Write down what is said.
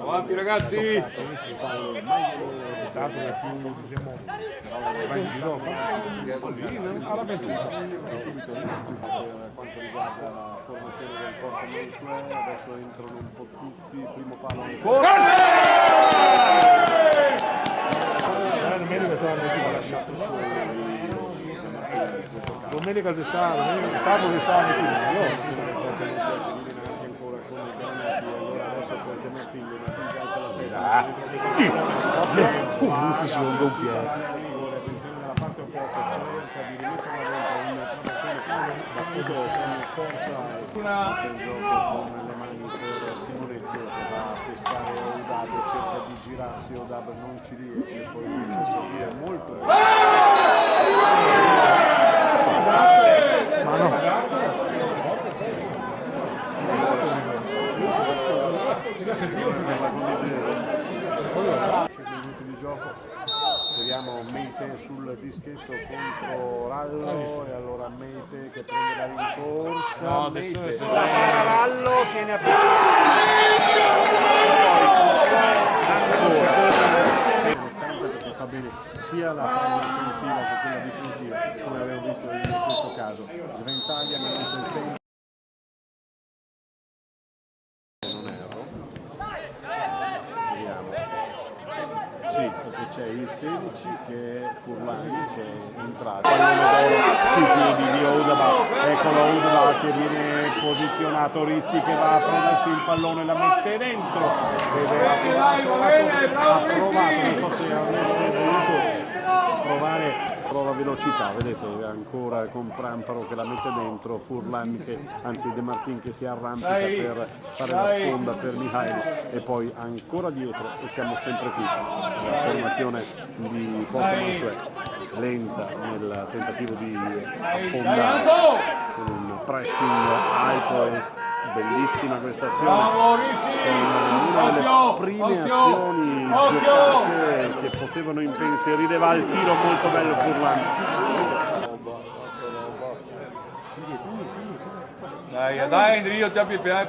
Avanti ragazzi! Quanto riguarda la formazione del Porto Mansuè, adesso entrano un po' tutti, il primo palo domenica si sta, sabato si sta anche qui. ancora con i granati, allora adesso poi De Martino alza la testa, Comunque si lunga un piede. attenzione dalla parte opposta, cerca di rimetterla dentro una traversione battuto con forza e in gioco con le mani per Simonetto che va a pescare Odab, cerca di girarsi, Odab non ci riesce, poi riesce a seguire molto bene. Minuti di gioco, vediamo Meite sul dischetto contro Rallo e allora Meite che prende la rincorsa, No, Meite Rallo tiene a interessante perché fa bene sia la fase offensiva che quella difensiva, come abbiamo visto in questo caso, sventaglia ma non c'è il tempo. Sì, perché c'è il 16 che è Furlani che è entrato, pallone d'oro sui piedi di Oudaba, eccolo Oudaba che viene posizionato, Rizzi che va a prendersi il pallone, la mette dentro, ha provato, non so se avesse voluto provare, prova velocità, vedete ancora con Pramparo che la mette dentro, Furlan che, anzi De Martin che si arrampica per fare la sponda per Mihail e poi ancora dietro e siamo sempre qui, la formazione di Porto Mansuè lenta nel tentativo di affondare con un pressing alto e bellissima questa azione con una delle prime azioni giocate che potevano impensierire, va al tiro molto bello Furlan. Dai, Andrio, ti apri per